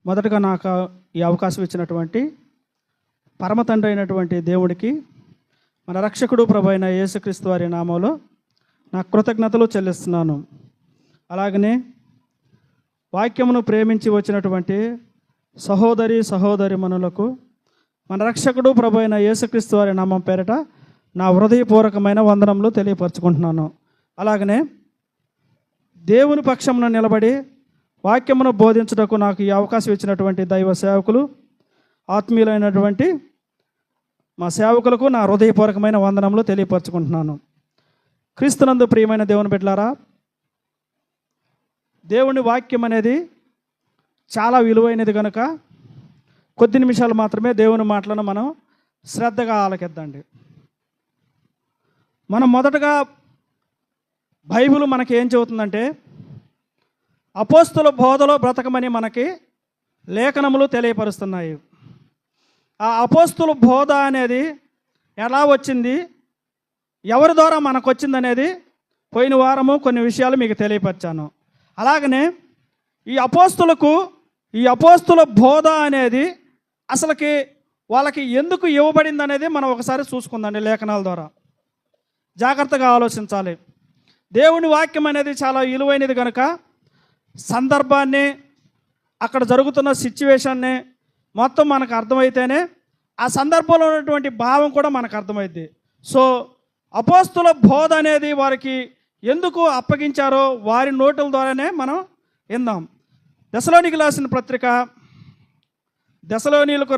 మొదటగా నాకు ఈ అవకాశం ఇచ్చినటువంటి పరమ తండ్రి అయినటువంటి దేవుడికి, మన రక్షకుడు ప్రభు అయిన యేసుక్రీస్తు వారి నామంలో నా కృతజ్ఞతలు చెల్లిస్తున్నాను. అలాగనే వాక్యమును ప్రేమించి వచ్చినటువంటి సహోదరి మనులకు మన రక్షకుడు ప్రభు అయిన యేసుక్రీస్తు వారి నామం పేరట నా హృదయపూర్వకమైన వందనములు తెలియపరచుకుంటున్నాను. అలాగనే దేవుని పక్షమున నిలబడి వాక్యమును బోధించుటకు నాకు ఈ అవకాశం ఇచ్చినటువంటి దైవ సేవకులు, ఆత్మీయులైనటువంటి మా సేవకులకు నా హృదయపూర్వకమైన వందనములు తెలియపరచుకుంటున్నాను. క్రీస్తునందు ప్రియమైన దేవుని బిడ్డలారా, దేవుని వాక్యం అనేది చాలా విలువైనది కనుక కొద్ది నిమిషాలు మాత్రమే దేవుని మాటలను మనం శ్రద్ధగా ఆలకిద్దండి. మనం మొదటగా బైబిల్ మనకి ఏం చెబుతుందంటే, అపోస్తుల బోధలో బ్రతకమని మనకి లేఖనములు తెలియపరుస్తున్నాయి. ఆ అపోస్తుల బోధ అనేది ఎలా వచ్చింది, ఎవరి ద్వారా మనకు వచ్చింది అనేది పోయిన వారము కొన్ని విషయాలు మీకు తెలియపరిచాను. అలాగనే ఈ అపోస్తుల బోధ అనేది అసలుకి వాళ్ళకి ఎందుకు ఇవ్వబడింది అనేది మనం ఒకసారి చూసుకుందండి. లేఖనాల ద్వారా జాగ్రత్తగా ఆలోచించాలి. దేవుని వాక్యం అనేది చాలా విలువైనది కనుక సందర్భాన్ని, అక్కడ జరుగుతున్న సిచ్యువేషన్ని మొత్తం మనకు అర్థమైతేనే ఆ సందర్భంలో ఉన్నటువంటి భావం కూడా మనకు అర్థమైద్ది. సో అపోస్తుల బోధ అనేది వారికి ఎందుకు అప్పగించారో వారి నోటుల ద్వారానే మనం విందాం. దెసలోనీయులకు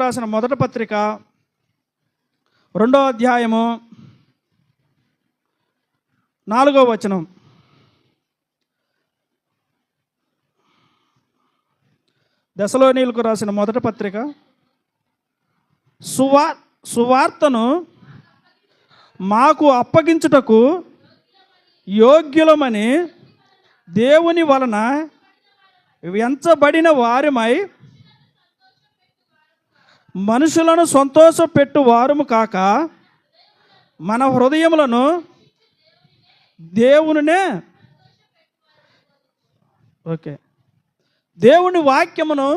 రాసిన మొదటి పత్రిక 2వ అధ్యాయము 4వ వచనం. దెసలోనీయులకు రాసిన మొదటి పత్రిక, సువార్తను మాకు అప్పగించుటకు యోగ్యులమని దేవుని వలన ఎంచబడిన వారిమై మనుషులను సంతోషపెట్టు వారము కాక మన హృదయములను దేవుని వాక్యమును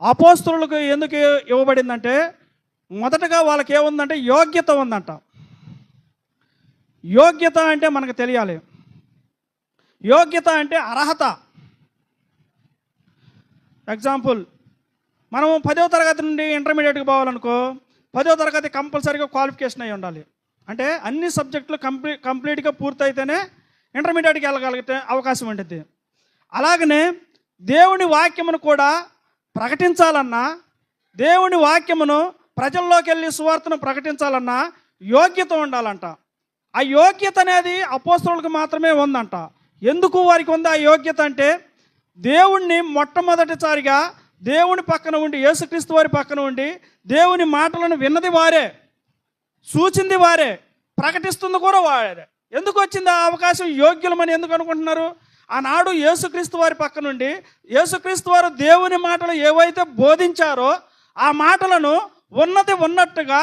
అపోస్తలులకు ఎందుకు ఇవ్వబడిందంటే, మొదటగా వాళ్ళకి ఏముందంటే యోగ్యత ఉందంట. యోగ్యత అంటే మనకు తెలియాలి. యోగ్యత అంటే అర్హత. ఎగ్జాంపుల్, మనం 10వ తరగతి నుండి ఇంటర్మీడియట్కి పోవాలనుకో, 10వ తరగతి కంపల్సరీగా క్వాలిఫికేషన్ అయి ఉండాలి. అంటే అన్ని సబ్జెక్టులు కంప్లీట్గా పూర్తయితేనే ఇంటర్మీడియట్కి వెళ్ళగలిగితే అవకాశం ఉంటుంది. అలాగనే దేవుని వాక్యమును కూడా ప్రకటించాలన్నా, దేవుని వాక్యమును ప్రజల్లోకి వెళ్ళి సువార్తను ప్రకటించాలన్నా యోగ్యత ఉండాలంట. ఆ యోగ్యత అనేది అపోస్తలులకు మాత్రమే ఉందంట. ఎందుకు వారికి ఉంది ఆ యోగ్యత అంటే, దేవుణ్ణి మొట్టమొదటిసారిగా దేవుని పక్కన ఉండి, యేసుక్రీస్తు వారి పక్కన ఉండి దేవుని మాటలను విన్నది వారే, సూచింది వారే, ప్రకటిస్తుంది కూడా వారే. ఎందుకు వచ్చింది ఆ అవకాశం? యోగ్యులమని ఎందుకు అనుకుంటున్నారు? ఆనాడు యేసుక్రీస్తు వారి పక్క నుండి యేసుక్రీస్తు వారు దేవుని మాటలు ఏవైతే బోధించారో ఆ మాటలను ఉన్నట్టుగా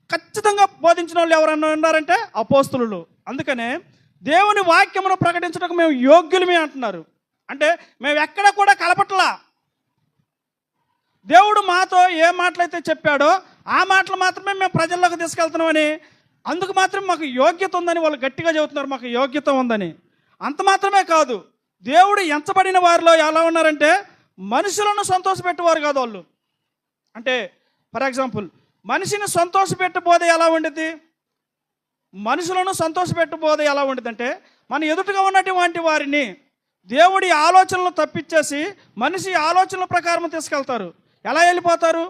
ఖచ్చితంగా బోధించిన వాళ్ళు ఎవరన్నా ఉన్నారంటే అపోస్తలులు. అందుకనే దేవుని వాక్యమును ప్రకటించడానికి మేము యోగ్యులమే అంటున్నారు. అంటే మేము ఎక్కడ కూడా కలపట్లా. దేవుడు మాతో ఏ మాటలైతే చెప్పాడో ఆ మాటలు మాత్రమే మేము ప్రజల్లోకి తీసుకెళ్తున్నామని, అందుకు మాత్రం మాకు యోగ్యత ఉందని వాళ్ళు గట్టిగా చెబుతున్నారు. మాకు యోగ్యత ఉందని. అంత మాత్రమే కాదు, దేవుడు ఎంచబడిన వారిలో ఎలా ఉన్నారంటే మనుషులను సంతోషపెట్టేవారు కాదు వాళ్ళు. అంటే ఫర్ ఎగ్జాంపుల్, మనిషిని సంతోషపెట్టబోదే ఎలా ఉండిద్ది, మనుషులను సంతోషపెట్టబోదే ఎలా ఉండిద్దంటే, మన ఎదుటిగా ఉన్నటువంటి వారిని దేవుడి ఆలోచనలు తప్పించేసి మనిషి ఆలోచనల ప్రకారం తీసుకెళ్తారు. ఎలా వెళ్ళిపోతారు?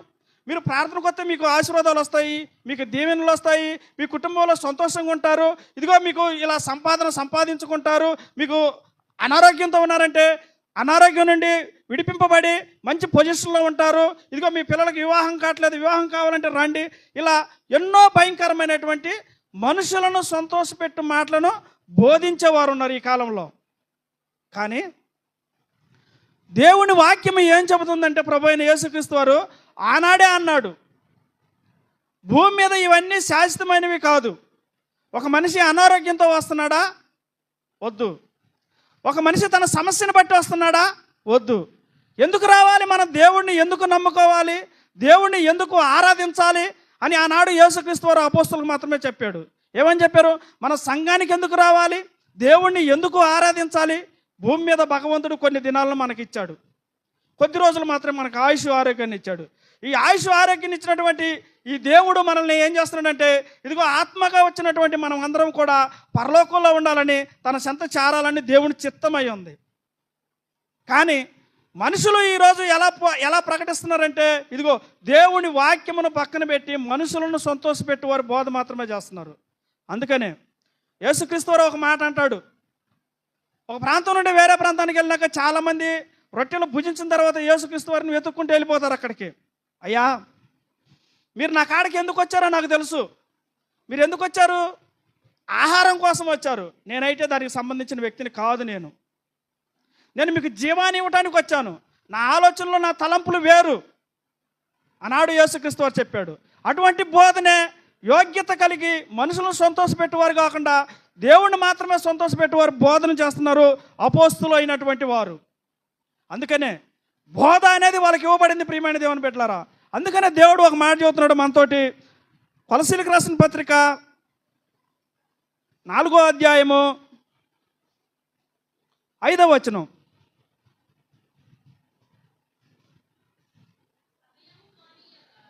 మీరు ప్రార్థనకు వస్తే మీకు ఆశీర్వాదాలు వస్తాయి, మీకు దీవెనలు వస్తాయి, మీ కుటుంబంలో సంతోషంగా ఉంటారు, ఇదిగో మీకు ఇలా సంపాదించుకుంటారు, మీకు అనారోగ్యంతో ఉన్నారంటే అనారోగ్యం నుండి విడిపింపబడి మంచి పొజిషన్లో ఉంటారు, ఇదిగో మీ పిల్లలకు వివాహం కావట్లేదు, వివాహం కావాలంటే రండి. ఇలా ఎన్నో భయంకరమైనటువంటి మనుషులను సంతోషపెట్టు మాటలను బోధించేవారు ఉన్నారు ఈ కాలంలో. కానీ దేవుని వాక్యం ఏం చెబుతుందంటే, ప్రభు అయిన యేసుక్రీస్తు వారు ఆనాడే అన్నాడు, భూమి మీద ఇవన్నీ శాశ్వతమైనవి కాదు. ఒక మనిషి అనారోగ్యంతో వస్తున్నాడా? వద్దు. ఒక మనిషి తన సమస్యను బట్టి వస్తున్నాడా? వద్దు. ఎందుకు రావాలి, మన దేవుణ్ణి ఎందుకు నమ్ముకోవాలి, దేవుణ్ణి ఎందుకు ఆరాధించాలి అని ఆనాడు యేసుక్రీస్తు వారు అపోస్తలులకు మాత్రమే చెప్పాడు. ఏమని చెప్పారు? మన సంఘానికి ఎందుకు రావాలి, దేవుణ్ణి ఎందుకు ఆరాధించాలి. భూమి మీద భగవంతుడు కొన్ని దినాలను మనకిచ్చాడు, కొద్ది రోజులు మాత్రమే మనకు ఆయుష్ ఆరోగ్యాన్ని ఇచ్చాడు. ఈ ఆయుష్ ఆరోగ్యాన్ని ఇచ్చినటువంటి ఈ దేవుడు మనల్ని ఏం చేస్తున్నాడంటే, ఇదిగో ఆత్మగా వచ్చినటువంటి మనం అందరం కూడా పరలోకంలో ఉండాలని, తన చెంత చేరాలని దేవుని చిత్తమై ఉంది. కానీ మనుషులు ఈరోజు ఎలా ప్రకటిస్తున్నారంటే, ఇదిగో దేవుని వాక్యమును పక్కన పెట్టి మనుషులను సంతోషపెట్టి వారు బోధ మాత్రమే చేస్తున్నారు. అందుకనే యేసుక్రీస్తు వారు ఒక మాట అంటాడు. ఒక ప్రాంతం నుండి వేరే ప్రాంతానికి వెళ్ళినాక చాలామంది రొట్టెలు భుజించిన తర్వాత యేసుక్రీస్తు వారిని వెతుక్కుంటూ వెళ్ళిపోతారు అక్కడికి. అయ్యా, మీరు నా కాడికి ఎందుకు వచ్చారో నాకు తెలుసు. మీరు ఎందుకు వచ్చారు? ఆహారం కోసం వచ్చారు. నేనైతే దానికి సంబంధించిన వ్యక్తిని కాదు. నేను మీకు జీవాన్ని ఇవ్వటానికి వచ్చాను. నా ఆలోచనలు, నా తలంపులు వేరు అన్నాడు యేసుక్రీస్తు వారు చెప్పాడు. అటువంటి బోధనే యోగ్యత కలిగి మనుషులను సంతోషపెట్టేవారు కాకుండా దేవుణ్ణి మాత్రమే సంతోషపెట్టేవారు బోధన చేస్తున్నారు అపోస్తులు అయినటువంటి వారు. అందుకనే బోధ అనేది వాళ్ళకి ఇవ్వబడింది, ప్రియమైన దేవుని బిడ్డలారా. అందుకనే దేవుడు ఒక మాట చెబుతున్నాడు మనతోటి. కొలసీలకు రాసిన పత్రిక 4వ అధ్యాయము 5వ వచనం.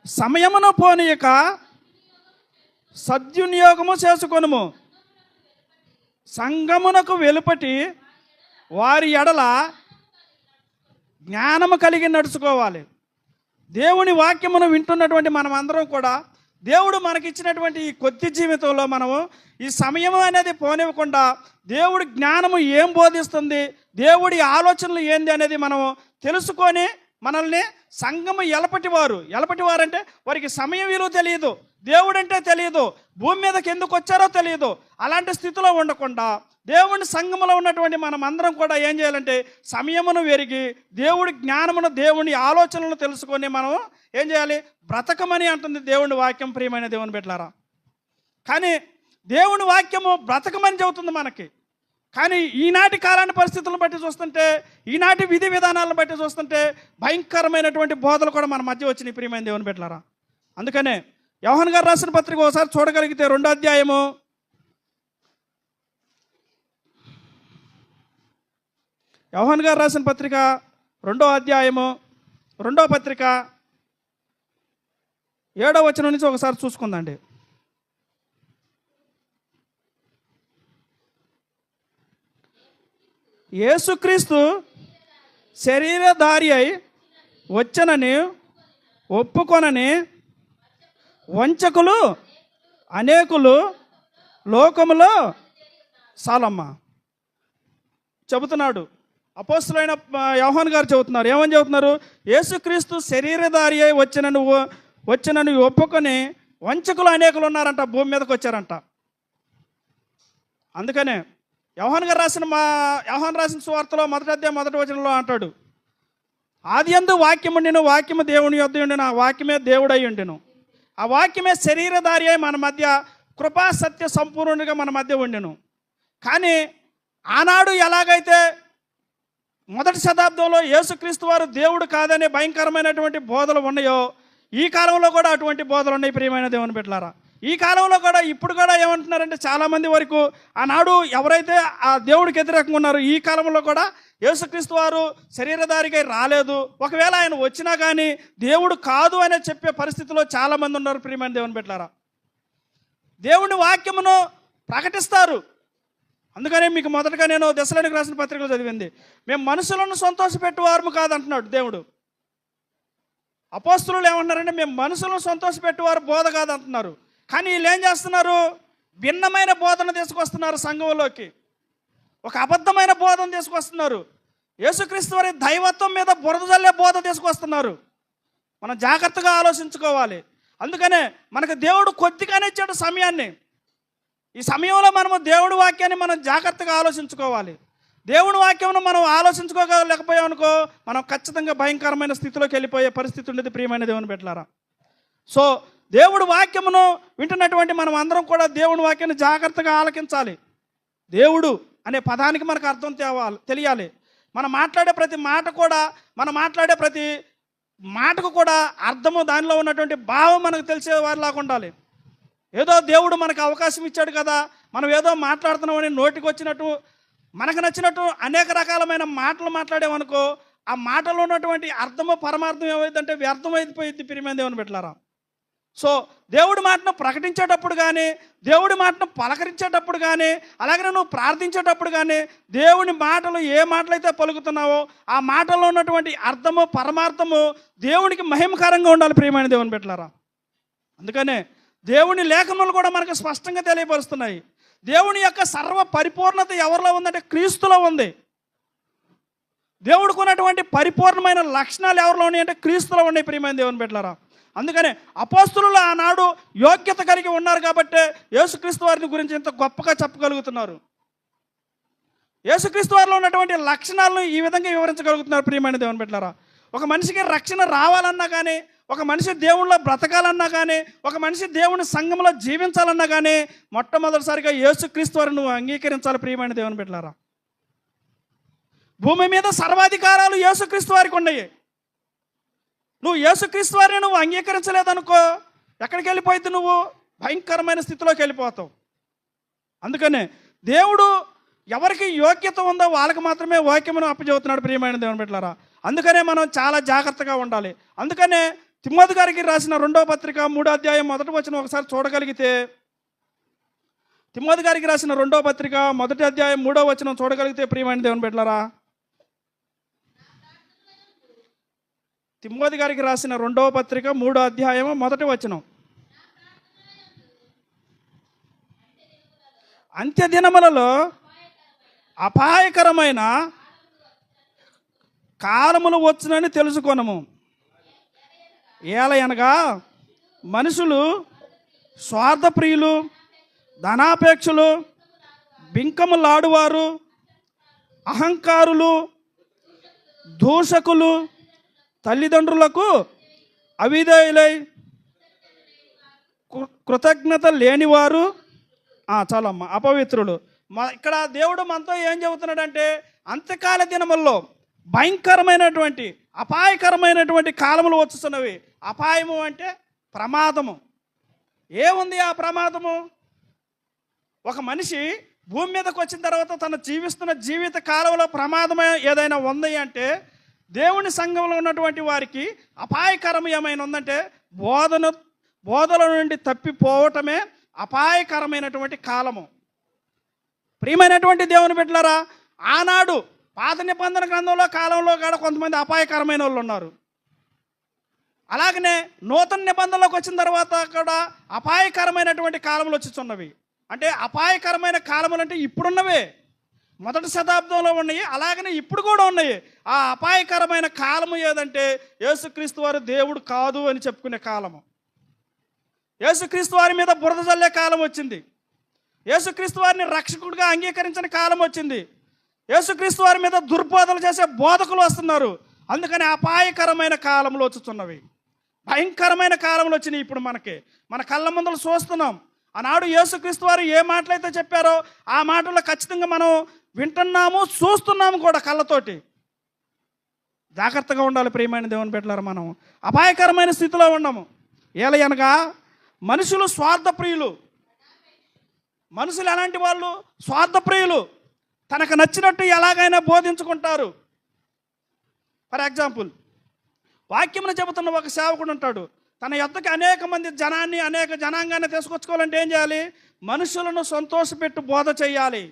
సమయమును పోనీయక సద్వినియోగము చేసుకొనుము, సంఘమునకు వెలుపటి వారి ఎడల జ్ఞానము కలిగి నడుచుకోవాలి. దేవుని వాక్యమును వింటున్నటువంటి మనం అందరం కూడా దేవుడు మనకిచ్చినటువంటి ఈ కొద్ది జీవితంలో మనము ఈ సమయం అనేది పోనివ్వకుండా దేవుడి జ్ఞానము ఏం బోధిస్తుంది, దేవుడి ఆలోచనలు ఏంది అనేది మనము తెలుసుకొని మనల్ని సంఘము ఎలపటి వారు అంటే వారికి సమయం విలువ తెలియదు, దేవుడు అంటే తెలియదు, భూమి మీదకి ఎందుకు వచ్చారో తెలియదు. అలాంటి స్థితిలో ఉండకుండా దేవుని సంఘములో ఉన్నటువంటి మనం అందరం కూడా ఏం చేయాలంటే సమయమును వెరిగి దేవుడి జ్ఞానమును, దేవుని ఆలోచనలను తెలుసుకొని మనం ఏం చేయాలి? బ్రతకమని అంటుంది దేవుని వాక్యం, ప్రియమైన దేవుని బిడ్డలారా. కానీ దేవుని వాక్యము బ్రతకమని చెబుతుంది మనకి. కానీ ఈనాటి కాలాన్ని పరిస్థితులను బట్టి చూస్తుంటే, ఈనాటి విధి విధానాలను బట్టి చూస్తుంటే భయంకరమైనటువంటి బోధలు కూడా మన మధ్య వచ్చినాయి, ప్రియమైన దేవుని బిడ్డలారా. అందుకనే యోహాను గారు రాసిన పత్రిక ఒకసారి చూడగలిగితే 2వ అధ్యాయము 2వ అధ్యాయము 2వ పత్రిక 7వ వచనం నుంచి ఒకసారి చూసుకుందండి. యేసుక్రీస్తు శరీరధారి అయి వచ్చనని ఒప్పుకొనని వంచకులు అనేకులు లోకములో సాలమ్మ చెబుతున్నాడు. అపోస్తలుడైన యోహాను గారు చెబుతున్నారు. ఏమని చెబుతున్నారు? యేసుక్రీస్తు శరీరధారి అయి వచ్చినని ఒప్పుకొని వంచకులు అనేకులు ఉన్నారంట, భూమి మీదకి వచ్చారంట. అందుకనే యోహాను రాసిన సువార్తలో 1వ అధ్యాయం 1వ వచనంలో అంటాడు, ఆదియందు వాక్యముండెను, వాక్యము దేవుని యొద్ద ఉండెను, ఆ వాక్యమే దేవుడై ఉండెను, ఆ వాక్యమే శరీరధారి అయి మన మధ్య కృపా సత్య సంపూర్ణునిగా మన మధ్య ఉండెను. కానీ ఆనాడు ఎలాగైతే మొదటి శతాబ్దంలో యేసుక్రీస్తు వారు దేవుడు కాదనే భయంకరమైనటువంటి బోధలు ఉన్నాయో, ఈ కాలంలో కూడా అటువంటి బోధలు ఉన్నాయి, ప్రియమైన దేవుని బిడ్డలారా. ఈ కాలంలో కూడా ఇప్పుడు కూడా ఏమంటున్నారంటే చాలామంది వరకు ఆనాడు ఎవరైతే ఆ దేవుడికి వ్యతిరేకంగా ఉన్నారో ఈ కాలంలో కూడా యేసుక్రీస్తు వారు శరీరధారిగా రాలేదు, ఒకవేళ ఆయన వచ్చినా కానీ దేవుడు కాదు అని చెప్పే పరిస్థితిలో చాలామంది ఉన్నారు, ప్రియమైన దేవుని బిడ్డలారా. దేవుని వాక్యమును ప్రకటిస్తారు. అందుకనే మీకు మొదటగా నేను దశలోనికి రాసిన పత్రికలు చదివింది, మేము మనుషులను సంతోషపెట్టువారు కాదంటున్నాడు దేవుడు. అపోస్తలులు ఏమంటున్నారంటే మేము మనుషులను సంతోషపెట్టువారు బోధ కాదంటున్నారు. కానీ వీళ్ళు ఏం చేస్తున్నారు? భిన్నమైన బోధన తీసుకొస్తున్నారు సంఘంలోకి, ఒక అబద్ధమైన బోధన తీసుకొస్తున్నారు. యేసుక్రీస్తు వారి దైవత్వం మీద బురద జల్లే బోధ తీసుకొస్తున్నారు. మనం జాగ్రత్తగా ఆలోచించుకోవాలి. అందుకనే మనకు దేవుడు కొద్దిగానే ఇచ్చాడు సమయాన్ని. ఈ సమయంలో మనము దేవుడి వాక్యాన్ని మనం జాగ్రత్తగా ఆలోచించుకోవాలి. దేవుని వాక్యమును మనం ఆలోచించుకోలేకపోయామనుకో మనం ఖచ్చితంగా భయంకరమైన స్థితిలోకి వెళ్ళిపోయే పరిస్థితి ఉండేది, ప్రియమైన దేవుని బిడ్డలారా. సో దేవుడి వాక్యమును వింటున్నటువంటి మనం అందరం కూడా దేవుని వాక్యాన్ని జాగ్రత్తగా ఆలకించాలి. దేవుడు అనే పదానికి మనకు అర్థం తెలియాలి. మనం మాట్లాడే ప్రతి మాట కూడా, మనం మాట్లాడే ప్రతి మాటకు కూడా అర్థము, దానిలో ఉన్నటువంటి భావం మనకు తెలిసే వారిలాగా ఉండాలి. ఏదో దేవుడు మనకు అవకాశం ఇచ్చాడు కదా, మనం ఏదో మాట్లాడుతున్నామని నోటికి వచ్చినట్టు మనకు నచ్చినట్టు అనేక రకాలమైన మాటలు మాట్లాడామనుకో, ఆ మాటలో ఉన్నటువంటి అర్థము పరమార్థం ఏమైందంటే వ్యర్థమైపోయింది ప్రియమైన దేవుని బిడ్డలారా. సో దేవుడి మాటను ప్రకటించేటప్పుడు కానీ, దేవుడి మాటను పలకరించేటప్పుడు కానీ, అలాగే నువ్వు ప్రార్థించేటప్పుడు కానీ, దేవుని మాటలు ఏ మాటలైతే పలుకుతున్నావో ఆ మాటల్లో ఉన్నటువంటి అర్థము పరమార్థము దేవునికి మహిమకరంగా ఉండాలి ప్రియమైన దేవుని బిడ్డలారా. అందుకనే దేవుని లేఖనాలు కూడా మనకు స్పష్టంగా తెలియపరుస్తున్నాయి. దేవుని యొక్క సర్వ పరిపూర్ణత ఎవరిలో ఉందంటే క్రీస్తులో ఉంది. దేవుడికి ఉన్నటువంటి పరిపూర్ణమైన లక్షణాలు ఎవరిలో ఉన్నాయి అంటే క్రీస్తులో ఉన్నాయి ప్రియమైన దేవుని బిడ్డలారా. అందుకనే అపోస్తలులు ఆనాడు యోగ్యత కలిగి ఉన్నారు కాబట్టి యేసుక్రీస్తు వారిని గురించి ఇంత గొప్పగా చెప్పగలుగుతున్నారు. యేసుక్రీస్తు వారిలో ఉన్నటువంటి లక్షణాలను ఈ విధంగా వివరించగలుగుతున్నారు ప్రియమైన దేవుని బిడ్డలారా. ఒక మనిషికి రక్షణ రావాలన్నా కానీ, ఒక మనిషి దేవుళ్ళో బ్రతకాలన్నా కానీ, ఒక మనిషి దేవుని సంఘంలో జీవించాలన్నా కానీ మొట్టమొదటిసారిగా యేసుక్రీస్తు వారిని నువ్వు అంగీకరించాలి ప్రియమైన దేవుని బిడ్డలారా. భూమి మీద సర్వాధికారాలు యేసుక్రీస్తు వారికి ఉన్నాయి. నువ్వు యేసుక్రీస్తు వారిని నువ్వు అంగీకరించలేదనుకో, ఎక్కడికి వెళ్ళిపోయింది? నువ్వు భయంకరమైన స్థితిలోకి వెళ్ళిపోతావు. అందుకనే దేవుడు ఎవరికి యోగ్యత ఉందో వాళ్ళకి మాత్రమే వాక్యమును అప్పచెబుతున్నాడు ప్రియమైన దేవుని బిడ్డలారా. అందుకనే మనం చాలా జాగ్రత్తగా ఉండాలి. అందుకనే తిమోతి గారికి రాసిన 2వ పత్రిక 3వ అధ్యాయం 1వ వచనం ఒకసారి చూడగలిగితే, తిమోతి గారికి రాసిన 2వ పత్రిక 1వ అధ్యాయం 3వ వచనం చూడగలిగితే ప్రియమైన దేవుని బిడ్డలారా, తిమోతి గారికి రాసిన 2వ పత్రిక 3వ అధ్యాయం 1వ వచనం, అంత్య దినములలో అపాయకరమైన కాలములు వచ్చునని తెలుసుకొనము. ఏలయనగా మనుషులు స్వార్థప్రియులు, ధనాపేక్షలు, బింకములాడువారు, అహంకారులు, దూషకులు, తల్లిదండ్రులకు అవిధేయులై, కృతజ్ఞత లేనివారు, చాలమ్మ, అపవిత్రులు. ఇక్కడ దేవుడు మనతో ఏం చెబుతున్నాడంటే అంత్యకాల దినముల్లో భయంకరమైనటువంటి అపాయకరమైనటువంటి కాలములు వచ్చుతున్నవి. అపాయము అంటే ప్రమాదము. ఏముంది ఆ ప్రమాదము? ఒక మనిషి భూమి మీదకి వచ్చిన తర్వాత తను జీవిస్తున్న జీవిత కాలంలో ప్రమాదం ఏదైనా ఉంది అంటే, దేవుని సంఘంలో ఉన్నటువంటి వారికి అపాయకరం ఏమైనా ఉందంటే బోధల నుండి తప్పిపోవటమే అపాయకరమైనటువంటి కాలము. ప్రియమైనటువంటి దేవుని బిడ్డలారా, ఆనాడు పాత నిబంధన గ్రంథంలో కాలంలో కూడా కొంతమంది అపాయకరమైన వాళ్ళు ఉన్నారు. అలాగనే నూతన నిబంధనలోకి వచ్చిన తర్వాత కూడా అపాయకరమైనటువంటి కాలములు వచ్చుచున్నవి. అంటే అపాయకరమైన కాలములు అంటే ఇప్పుడున్నవే, మొదటి శతాబ్దంలో ఉన్నాయి, అలాగనే ఇప్పుడు కూడా ఉన్నాయి. ఆ అపాయకరమైన కాలము ఏదంటే యేసుక్రీస్తు వారు దేవుడు కాదు అని చెప్పుకునే కాలము. యేసుక్రీస్తు వారి మీద బురద జల్లే కాలం వచ్చింది. యేసుక్రీస్తు వారిని రక్షకుడిగా అంగీకరించిన కాలం వచ్చింది. యేసుక్రీస్తు వారి మీద దుర్బోధలు చేసే బోధకులు వస్తున్నారు. అందుకని అపాయకరమైన కాలంలో వచ్చుతున్నవి, భయంకరమైన కాలంలో వచ్చినాయి. ఇప్పుడు మన కళ్ళ ముందర చూస్తున్నాం. ఆనాడు యేసుక్రీస్తు వారు ఏ మాటలైతే చెప్పారో ఆ మాటల్లో ఖచ్చితంగా మనం వింటున్నాము, చూస్తున్నాము కూడా కళ్ళతోటి. జాగ్రత్తగా ఉండాలి ప్రియమైన దేవుని బిడ్డలారా. మనం అపాయకరమైన స్థితిలో ఉన్నాము. ఏలయనగా మనుషులు స్వార్థప్రియులు. మనుషులు ఎలాంటి వాళ్ళు? స్వార్థప్రియులు. తనకు నచ్చినట్టు ఎలాగైనా బోధించుకుంటారు. ఫర్ ఎగ్జాంపుల్, వాక్యమును చెబుతున్న ఒక సేవకుడు ఉంటాడు. తన యొద్దకు అనేక మంది అనేక జనాంగాన్ని తీసుకొచ్చుకోవాలంటే ఏం చేయాలి? మనుషులను సంతోషపెట్టు బోధ చేయాలి,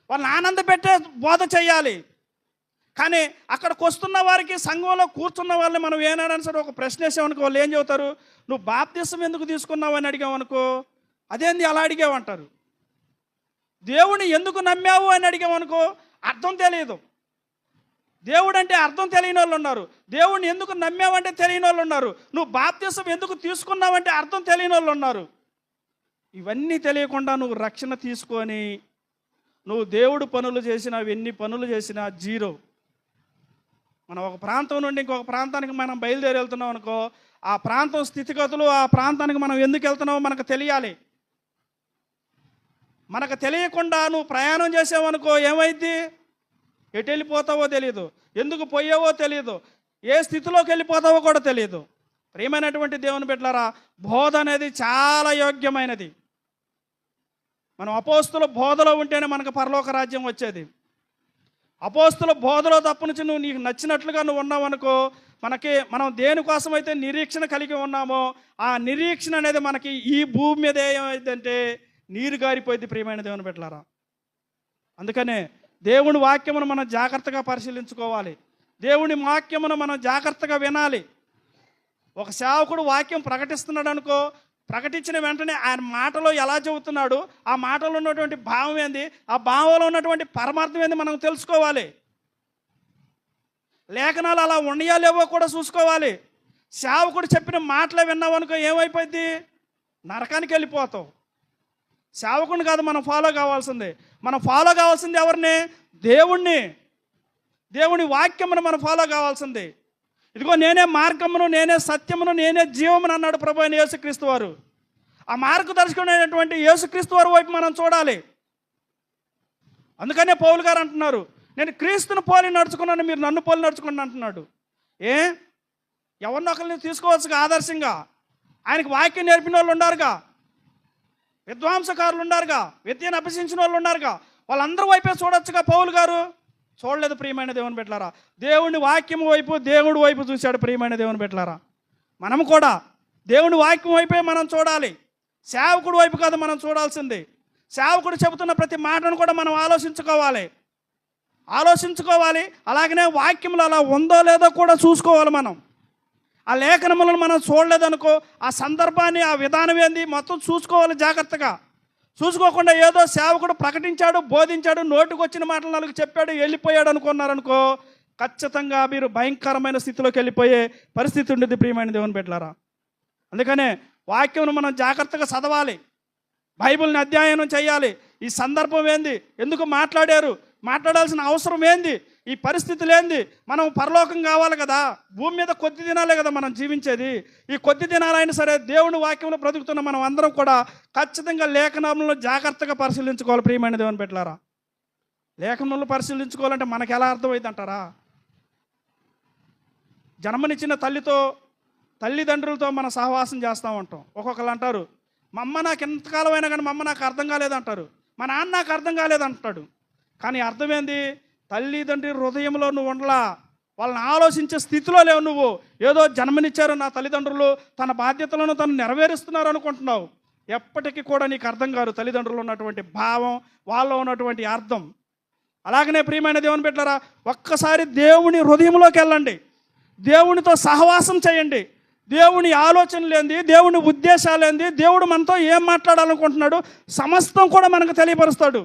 వాళ్ళని ఆనందపెట్టే బోధ చేయాలి. కానీ అక్కడికి వస్తున్న వారికి, సంఘంలో కూర్చున్న వాళ్ళని మనం ఏనాడని సరే ఒక ప్రశ్న వేసామనుకో, వాళ్ళు ఏం చెబుతారు? నువ్వు బాప్తిసం ఎందుకు తీసుకున్నావు అని అడిగామనుకో, అదేంది అలా అడిగామంటారు. దేవుని ఎందుకు నమ్మావు అని అడిగామనుకో, అర్థం తెలియదు. దేవుడు అంటే అర్థం తెలియని వాళ్ళు ఉన్నారు. దేవుడిని ఎందుకు నమ్మావంటే తెలియని వాళ్ళు ఉన్నారు. నువ్వు బాప్తిసం ఎందుకు తీసుకున్నావంటే అర్థం తెలియని వాళ్ళు ఉన్నారు. ఇవన్నీ తెలియకుండా నువ్వు రక్షణ తీసుకొని నువ్వు దేవుడు పనులు చేసినా, ఎన్ని పనులు చేసినా జీరో. మనం ఒక ప్రాంతం నుండి ఇంకొక ప్రాంతానికి మనం బయలుదేరి వెళ్తున్నాం అనుకో, ఆ ప్రాంతం స్థితిగతులు, ఆ ప్రాంతానికి మనం ఎందుకు వెళ్తున్నామో మనకు తెలియాలి. మనకు తెలియకుండా నువ్వు ప్రయాణం చేసావనుకో, ఏమైంది? ఎటు వెళ్ళిపోతావో తెలియదు, ఎందుకు పోయావో తెలియదు, ఏ స్థితిలోకి వెళ్ళిపోతావో కూడా తెలియదు. ప్రియమైనటువంటి దేవుని బిడ్డలారా, బోధ అనేది చాలా యోగ్యమైనది. మనం అపోస్తుల బోధలో ఉంటేనే మనకు పరలోక రాజ్యం వచ్చేది. అపోస్తుల బోధలో తప్పనిచ్చి నువ్వు నీకు నచ్చినట్లుగా నువ్వు ఉన్నావు అనుకో, మనం దేనికోసమైతే నిరీక్షణ కలిగి ఉన్నామో ఆ నిరీక్షణ అనేది మనకి ఈ భూమి మీద ఏమైందంటే నీరు గారిపోయింది. ప్రియమైన దేవుని బిడ్డలారా, అందుకనే దేవుని వాక్యమును మనం జాగ్రత్తగా పరిశీలించుకోవాలి. దేవుని వాక్యమును మనం జాగ్రత్తగా వినాలి. ఒక సేవకుడు వాక్యం ప్రకటిస్తున్నాడు అనుకో, ప్రకటించిన వెంటనే ఆయన మాటలో ఎలా చెబుతున్నాడు, ఆ మాటలో ఉన్నటువంటి భావం ఏంది, ఆ భావంలో ఉన్నటువంటి పరమార్థం ఏంది మనం తెలుసుకోవాలి. లేఖనాలు అలా ఉండయాలేవో కూడా చూసుకోవాలి. సేవకుడు చెప్పిన మాటలే విన్నావు అనుకో ఏమైపోయింది, నరకానికి వెళ్ళిపోతావు. సేవకుడిని కాదు మనం ఫాలో కావాల్సింది. మనం ఫాలో కావాల్సింది ఎవరిని? దేవుణ్ణి. దేవుని వాక్యమును మనం ఫాలో కావాల్సింది. ఇదిగో నేనే మార్గమును, నేనే సత్యమును, నేనే జీవమును అన్నాడు ప్రభు అయిన యేసుక్రీస్తు వారు. ఆ మార్గదర్శకుడైనటువంటి యేసుక్రీస్తు వారి వైపు మనం చూడాలి. అందుకనే పౌలు గారు అంటున్నారు, నేను క్రీస్తును పోలి నడుచుకున్నాను, మీరు నన్ను పోలి నడుచుకోండి అంటున్నాడు. ఎవరినో ఒకరిని తీసుకోవచ్చుగా ఆదర్శంగా. ఆయనకి వాక్యం నేర్పిన వాళ్ళు ఉండారుగా, విద్వాంసకారులు ఉండారుగా, విద్యను అభ్యసించిన వాళ్ళు ఉండారుగా, వాళ్ళందరి వైపే చూడొచ్చుగా. పౌలు గారు చూడలేదు. ప్రియమైన దేవుని బిడ్డలారా, దేవుని వాక్యం వైపు, దేవుడి వైపు చూశాడు. ప్రియమైన దేవుని బిడ్డలారా, మనము కూడా దేవుని వాక్యం వైపే మనం చూడాలి. సేవకుడి వైపు కాదు మనం చూడాల్సింది. సేవకుడు చెబుతున్న ప్రతి మాటను కూడా మనం ఆలోచించుకోవాలి. అలాగనే వాక్యములు అలా ఉందో లేదో కూడా చూసుకోవాలి. మనం ఆ లేఖనములను మనం చూడలేదనుకో, ఆ సందర్భాన్ని, ఆ విధానం ఏంది మొత్తం చూసుకోవాలి జాగ్రత్తగా. చూసుకోకుండా ఏదో సేవకుడు ప్రకటించాడు, బోధించాడు, నోటికి వచ్చిన మాటలు నాలుగు చెప్పాడు, వెళ్ళిపోయాడు అనుకున్నారనుకో, ఖచ్చితంగా మీరు భయంకరమైన స్థితిలోకి వెళ్ళిపోయే పరిస్థితి ఉండేది. ప్రియమైన దేవుని బిడ్డలారా, అందుకనే వాక్యమును మనం జాగ్రత్తగా చదవాలి, బైబిల్ని అధ్యయనం చేయాలి. ఈ సందర్భం ఏంది, ఎందుకు మాట్లాడారు, మాట్లాడాల్సిన అవసరం ఏంది, ఈ పరిస్థితులు ఏంది. మనం పరలోకం కావాలి కదా, భూమి మీద కొద్ది దినాలే కదా మనం జీవించేది. ఈ కొద్ది దినాలైనా సరే దేవుని వాక్యంలో బ్రతుకుతున్న మనం అందరం కూడా ఖచ్చితంగా లేఖనములను జాగ్రత్తగా పరిశీలించుకోవాలి. ప్రియమైన దేవుని బిడ్డలారా, లేఖనములను పరిశీలించుకోవాలంటే మనకు ఎలా అర్థమైంది అంటారా? జన్మనిచ్చిన తల్లిదండ్రులతో మనం సహవాసం చేస్తూ ఉంటాం. ఒక్కొక్కరు అంటారు, మా అమ్మ నాకు ఎంతకాలం అయినా కానీ మా అమ్మ నాకు అర్థం కాలేదంటారు, మా నాన్న నాకు అర్థం కాలేదంటాడు. కానీ అర్థమైంది, తల్లిదండ్రి హృదయంలో నువ్వు ఉండలా, వాళ్ళని ఆలోచించే స్థితిలో లేవు. నువ్వు ఏదో జన్మనిచ్చారు నా తల్లిదండ్రులు, తన బాధ్యతలను తను నెరవేరుస్తున్నారు అనుకుంటున్నావు. ఎప్పటికీ కూడా నీకు అర్థం కాదు తల్లిదండ్రులు ఉన్నటువంటి భావం, వాళ్ళలో ఉన్నటువంటి అర్థం. అలాగనే ప్రియమైన దేవుని బిడ్డలారా, ఒక్కసారి దేవుని హృదయంలోకి వెళ్ళండి, దేవునితో సహవాసం చేయండి. దేవుని ఆలోచనలు ఏంది, దేవుని ఉద్దేశాలు ఏంది, దేవుడు మనతో ఏం మాట్లాడాలనుకుంటున్నాడు సమస్తం కూడా మనకు తెలియపరుస్తాడు.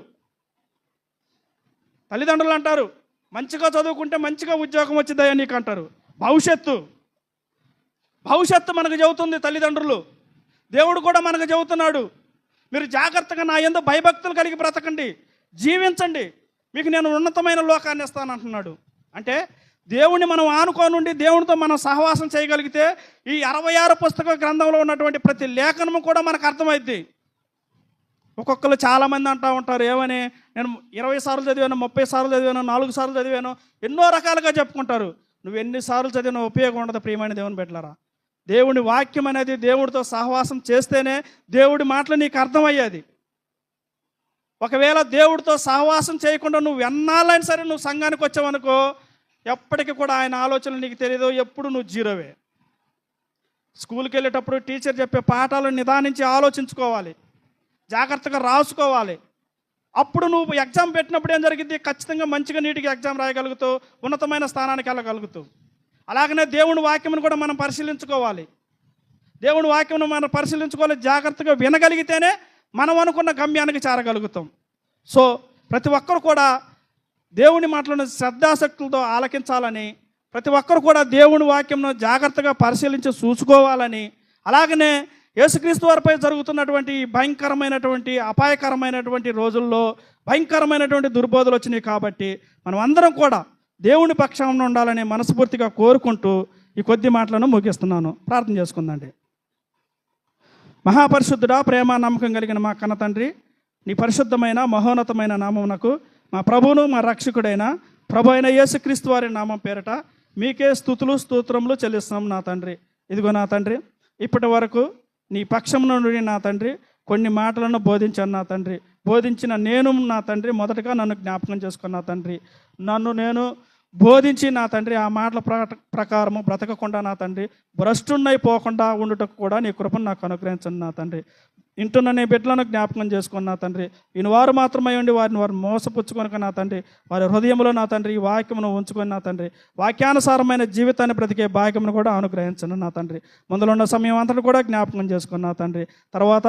తల్లిదండ్రులు అంటారు, మంచిగా చదువుకుంటే మంచిగా ఉద్యోగం వచ్చిందయ్యా నీకు అంటారు. భవిష్యత్తు మనకు చెబుతుంది తల్లిదండ్రులు. దేవుడు కూడా మనకు చెబుతున్నాడు, మీరు జాగ్రత్తగా నా యందు భయభక్తులు కలిగి బ్రతకండి, జీవించండి, మీకు నేను ఉన్నతమైన లోకాన్ని ఇస్తానంటున్నాడు. అంటే దేవుణ్ణి మనం ఆనుకోనుండి దేవునితో మనం సహవాసం చేయగలిగితే ఈ 66 పుస్తక గ్రంథంలో ఉన్నటువంటి ప్రతి లేఖనము కూడా మనకు అర్థమైద్ది. ఒక్కొక్కరు చాలామంది అంటూ ఉంటారు, ఏమని, నేను 20 సార్లు చదివాను, 30 సార్లు చదివాను, 4 సార్లు చదివాను, ఎన్నో రకాలుగా చెప్పుకుంటారు. నువ్వు ఎన్నిసార్లు చదివినా ఉపయోగం ఉండదు. ప్రియమైన దేవుని బిడ్డలారా, దేవుని వాక్యం అనేది దేవుడితో సహవాసం చేస్తేనే దేవుడి మాటలు నీకు అర్థమయ్యేది. ఒకవేళ దేవుడితో సహవాసం చేయకుండా నువ్వు ఎన్నాళ్ళైనా సరే నువ్వు సంఘానికి వచ్చావనుకో, ఎప్పటికీ కూడా ఆయన ఆలోచనలు నీకు తెలియదు, ఎప్పుడు నువ్వు జీరోవే. స్కూల్కి వెళ్ళేటప్పుడు టీచర్ చెప్పే పాఠాలను నిదానించి ఆలోచించుకోవాలి, జాగ్రత్తగా రాసుకోవాలి. అప్పుడు నువ్వు ఎగ్జామ్ పెట్టినప్పుడు ఏం జరిగింది, ఖచ్చితంగా మంచిగా నీటికి ఎగ్జామ్ రాయగలుగుతావు, ఉన్నతమైన స్థానానికి వెళ్ళగలుగుతావు. అలాగనే దేవుని వాక్యమును కూడా మనం పరిశీలించుకోవాలి. దేవుని వాక్యమును మనం పరిశీలించుకోవాలి, జాగ్రత్తగా వినగలిగితేనే మనం అనుకున్న గమ్యానికి చేరగలుగుతాం. సో ప్రతి ఒక్కరు కూడా దేవుని మాటలను శ్రద్ధాశక్తులతో ఆలకించాలని, ప్రతి ఒక్కరు కూడా దేవుని వాక్యంను జాగ్రత్తగా పరిశీలించి చూసుకోవాలని, అలాగనే యేసుక్రీస్తు వారిపై జరుగుతున్నటువంటి భయంకరమైనటువంటి అపాయకరమైనటువంటి రోజుల్లో భయంకరమైనటువంటి దుర్బోధలు వచ్చినాయి కాబట్టి మనం అందరం కూడా దేవుని పక్షంలో ఉండాలని మనస్ఫూర్తిగా కోరుకుంటూ ఈ కొద్ది మాటలను ముగిస్తున్నాను. ప్రార్థన చేసుకుందండి. మహాపరిశుద్ధుడా, ప్రేమ నమ్మకం కలిగిన మా కన్న తండ్రి, నీ పరిశుద్ధమైన మహోన్నతమైన నామమునకు మా ప్రభువును మా రక్షకుడైన ప్రభు అయిన యేసుక్రీస్తు వారి నామం పేరట మీకే స్తుతులు స్తోత్రములు చెల్లిస్తున్నాం నా తండ్రి. ఇదిగో నా తండ్రి, ఇప్పటి వరకు నీ పక్షం నుండి నా తండ్రి కొన్ని మాటలను బోధించాను నా తండ్రి. బోధించిన నేను నా తండ్రి మొదటగా నన్ను జ్ఞాపకం చేసుకున్న తండ్రి. నన్ను నేను బోధించి నా తండ్రి ఆ మాటల ప్రకారము బ్రతకకుండా నా తండ్రి భ్రష్టున్నైపోకుండా ఉండుటకు కూడా నీ కృపను నాకు అనుగ్రహించండి నా తండ్రి. ఇంటున్న నీ బిడ్డలను జ్ఞాపకం చేసుకున్న తండ్రి. ఈయన వారు మాత్రమై ఉండి వారు మోసపుచ్చుకొనక నా తండ్రి వారి హృదయంలో నా తండ్రి ఈ వాక్యమును ఉంచుకొని నా తండ్రి వాక్యానుసారమైన జీవితాన్ని బ్రతికే భాగ్యమును కూడా అనుగ్రహించండి నా తండ్రి. ముందులో ఉన్న సమయం అంతటి కూడా జ్ఞాపకం చేసుకున్న నా తండ్రి. తర్వాత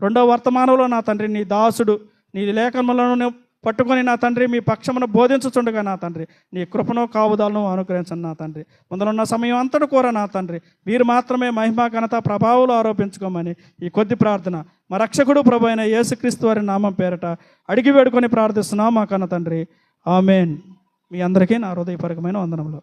రెండవ వర్తమానంలో నా తండ్రి నీ దాసుడు నీ లేఖనములను పట్టుకొని నా తండ్రి మీ పక్షమును బోధించుచుండగా నా తండ్రి నీ కృపను కావుదాలను అనుగ్రహించండి నా తండ్రి. ముందున్న సమయం అంతటి కూర నా తండ్రి మీరు మాత్రమే మహిమ ఘనత ప్రభావాలు ఆరోపించుకోమని ఈ కొద్ది ప్రార్థన మా రక్షకుడు ప్రభు అయిన యేసుక్రీస్తు వారి నామం పేరట అడిగి వేడుకొని ప్రార్థిస్తున్నాం మా కన్న తండ్రి. ఆమేన్. మీ అందరికీ నా హృదయపూర్వకమైన వందనములు.